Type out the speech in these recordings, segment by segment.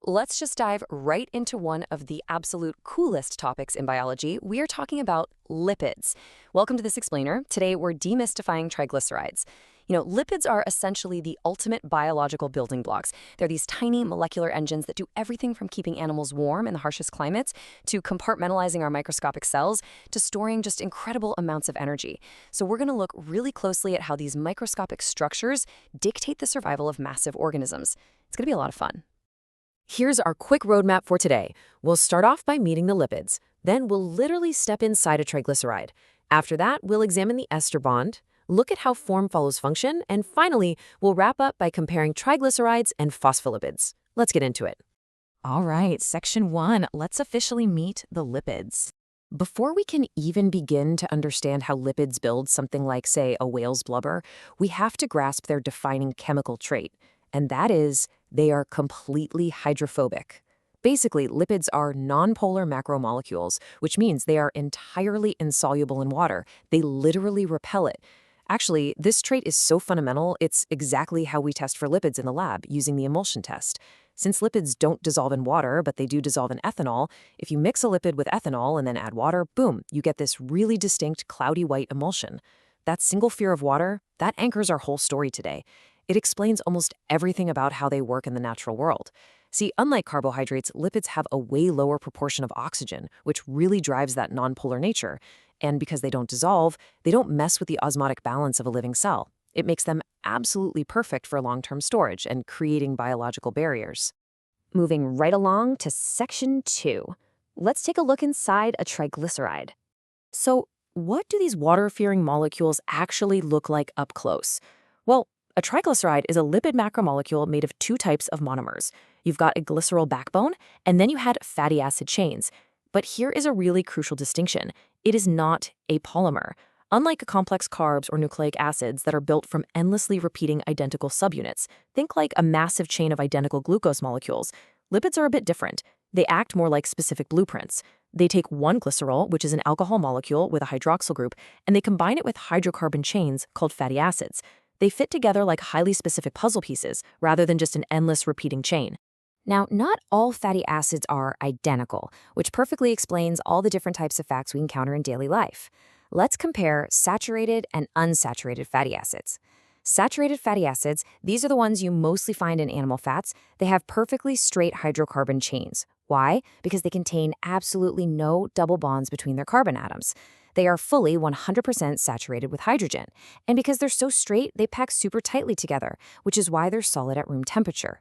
let's just dive right into one of the absolute coolest topics in biology. We are talking about lipids. Welcome to This Explainer. Today, we're demystifying triglycerides. Lipids are essentially the ultimate biological building blocks. They're these tiny molecular engines that do everything from keeping animals warm in the harshest climates to compartmentalizing our microscopic cells to storing just incredible amounts of energy. So we're going to look really closely at how these microscopic structures dictate the survival of massive organisms. It's going to be a lot of fun. Here's our quick roadmap for today. We'll start off by meeting the lipids. Then we'll literally step inside a triglyceride. After that, we'll examine the ester bond, look at how form follows function, and finally, we'll wrap up by comparing triglycerides and phospholipids. Let's get into it. All right, section 1, let's officially meet the lipids. Before we can even begin to understand how lipids build something like, say, a whale's blubber, we have to grasp their defining chemical trait, and that is they are completely hydrophobic. Basically, lipids are nonpolar macromolecules, which means they are entirely insoluble in water. They literally repel it. Actually, this trait is so fundamental, it's exactly how we test for lipids in the lab using the emulsion test. Since lipids don't dissolve in water, but they do dissolve in ethanol, if you mix a lipid with ethanol and then add water, boom, you get this really distinct cloudy white emulsion. That single fear of water, that anchors our whole story today. It explains almost everything about how they work in the natural world. See, unlike carbohydrates, lipids have a way lower proportion of oxygen, which really drives that nonpolar nature. And because they don't dissolve, they don't mess with the osmotic balance of a living cell. It makes them absolutely perfect for long-term storage and creating biological barriers. Moving right along to section 2. Let's take a look inside a triglyceride. So, what do these water-fearing molecules actually look like up close? Well, a triglyceride is a lipid macromolecule made of two types of monomers. You've got a glycerol backbone, and then you had fatty acid chains. But here is a really crucial distinction. It is not a polymer. Unlike complex carbs or nucleic acids that are built from endlessly repeating identical subunits, think like a massive chain of identical glucose molecules. Lipids are a bit different. They act more like specific blueprints. They take one glycerol, which is an alcohol molecule with a hydroxyl group, and they combine it with hydrocarbon chains called fatty acids. They fit together like highly specific puzzle pieces, rather than just an endless repeating chain. Now, not all fatty acids are identical, which perfectly explains all the different types of fats we encounter in daily life. Let's compare saturated and unsaturated fatty acids. Saturated fatty acids, these are the ones you mostly find in animal fats. They have perfectly straight hydrocarbon chains. Why? Because they contain absolutely no double bonds between their carbon atoms. They are fully 100% saturated with hydrogen. And because they're so straight, they pack super tightly together, which is why they're solid at room temperature.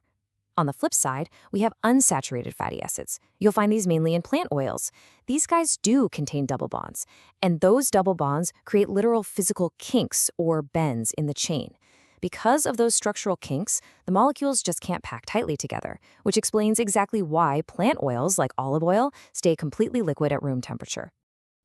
On the flip side, we have unsaturated fatty acids. You'll find these mainly in plant oils. These guys do contain double bonds, and those double bonds create literal physical kinks or bends in the chain. Because of those structural kinks, the molecules just can't pack tightly together, which explains exactly why plant oils like olive oil stay completely liquid at room temperature.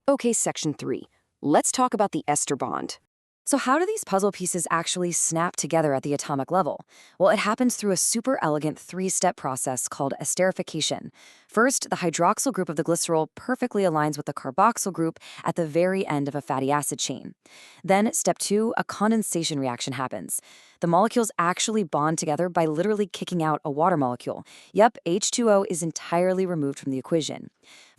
Okay, section 3. Let's talk about the ester bond. So how do these puzzle pieces actually snap together at the atomic level? Well, it happens through a super elegant 3-step process called esterification. First, the hydroxyl group of the glycerol perfectly aligns with the carboxyl group at the very end of a fatty acid chain. Then, step 2, a condensation reaction happens. The molecules actually bond together by literally kicking out a water molecule. Yep, H2O is entirely removed from the equation.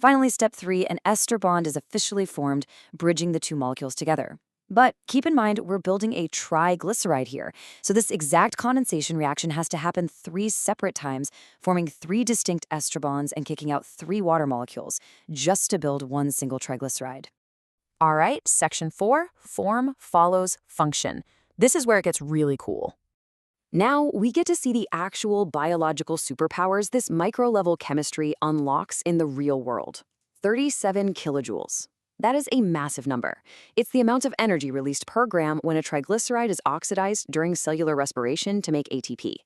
Finally, step 3, an ester bond is officially formed, bridging the two molecules together. But keep in mind, we're building a triglyceride here. So this exact condensation reaction has to happen 3 separate times, forming 3 distinct ester bonds and kicking out 3 water molecules, just to build one single triglyceride. All right, section 4, form follows function. This is where it gets really cool. Now we get to see the actual biological superpowers this micro-level chemistry unlocks in the real world. 37 kilojoules. That is a massive number. It's the amount of energy released per gram when a triglyceride is oxidized during cellular respiration to make ATP.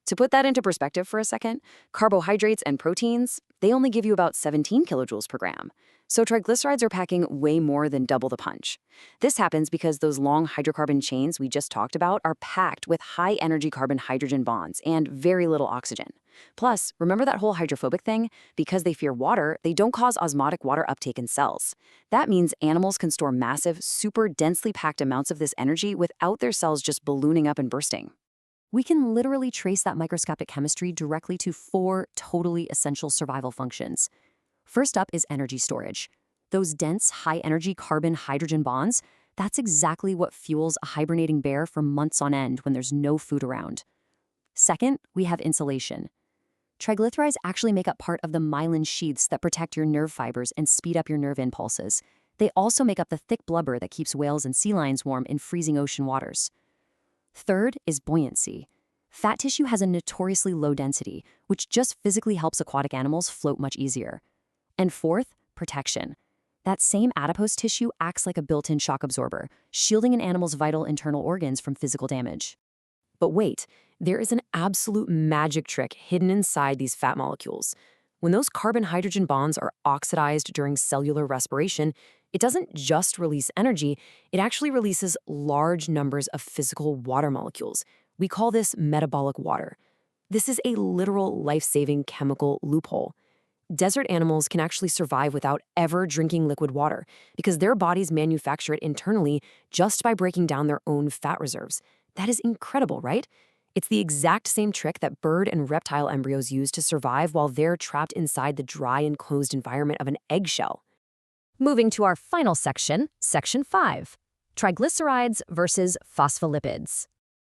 To put that into perspective for a second, carbohydrates and proteins, they only give you about 17 kilojoules per gram. So triglycerides are packing way more than double the punch. This happens because those long hydrocarbon chains we just talked about are packed with high-energy carbon-hydrogen bonds and very little oxygen. Plus, remember that whole hydrophobic thing? Because they fear water, they don't cause osmotic water uptake in cells. That means animals can store massive, super densely packed amounts of this energy without their cells just ballooning up and bursting. We can literally trace that microscopic chemistry directly to 4 totally essential survival functions. First up is energy storage. Those dense, high-energy carbon-hydrogen bonds, that's exactly what fuels a hibernating bear for months on end when there's no food around. Second, we have insulation. Triglycerides actually make up part of the myelin sheaths that protect your nerve fibers and speed up your nerve impulses. They also make up the thick blubber that keeps whales and sea lions warm in freezing ocean waters. Third is buoyancy. Fat tissue has a notoriously low density, which just physically helps aquatic animals float much easier. And fourth, protection. That same adipose tissue acts like a built-in shock absorber, shielding an animal's vital internal organs from physical damage. But wait, there is an absolute magic trick hidden inside these fat molecules. When those carbon-hydrogen bonds are oxidized during cellular respiration, it doesn't just release energy, it actually releases large numbers of physical water molecules. We call this metabolic water. This is a literal life-saving chemical loophole. Desert animals can actually survive without ever drinking liquid water because their bodies manufacture it internally just by breaking down their own fat reserves. That is incredible, right? It's the exact same trick that bird and reptile embryos use to survive while they're trapped inside the dry and closed environment of an eggshell. Moving to our final section, Section 5, triglycerides versus phospholipids.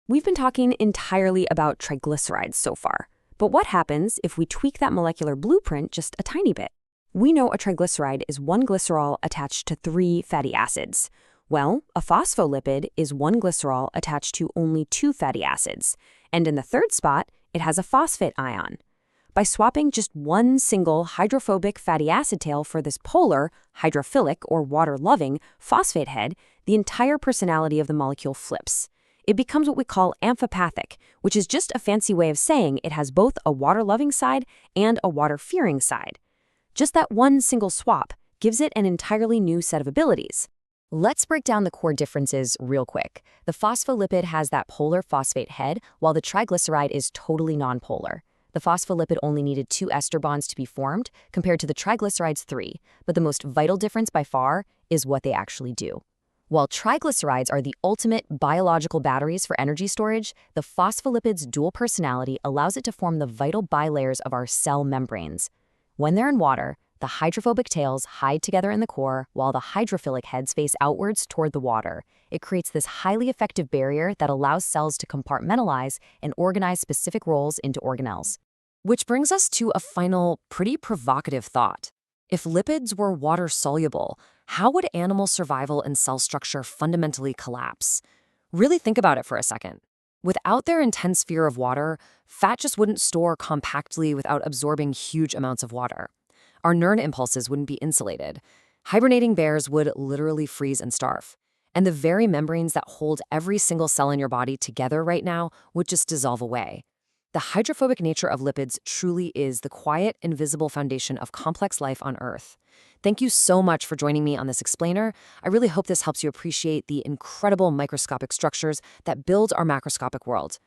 We've been talking entirely about triglycerides so far, but what happens if we tweak that molecular blueprint just a tiny bit? We know a triglyceride is one glycerol attached to 3 fatty acids. Well, a phospholipid is one glycerol attached to only 2 fatty acids, and in the third spot, it has a phosphate ion. By swapping just one single hydrophobic fatty acid tail for this polar, hydrophilic, or water-loving phosphate head, the entire personality of the molecule flips. It becomes what we call amphipathic, which is just a fancy way of saying it has both a water-loving side and a water-fearing side. Just that one single swap gives it an entirely new set of abilities. Let's break down the core differences real quick. The phospholipid has that polar phosphate head, while the triglyceride is totally nonpolar. The phospholipid only needed 2 ester bonds to be formed, compared to the triglycerides 3, but the most vital difference by far is what they actually do. While triglycerides are the ultimate biological batteries for energy storage, the phospholipid's dual personality allows it to form the vital bilayers of our cell membranes. When they're in water, the hydrophobic tails hide together in the core while the hydrophilic heads face outwards toward the water. It creates this highly effective barrier that allows cells to compartmentalize and organize specific roles into organelles. Which brings us to a final, pretty provocative thought. If lipids were water-soluble, how would animal survival and cell structure fundamentally collapse? Really think about it for a second. Without their intense fear of water, fat just wouldn't store compactly without absorbing huge amounts of water. Our nerve impulses wouldn't be insulated. Hibernating bears would literally freeze and starve. And the very membranes that hold every single cell in your body together right now would just dissolve away. The hydrophobic nature of lipids truly is the quiet, invisible foundation of complex life on Earth. Thank you so much for joining me on this explainer. I really hope this helps you appreciate the incredible microscopic structures that build our macroscopic world.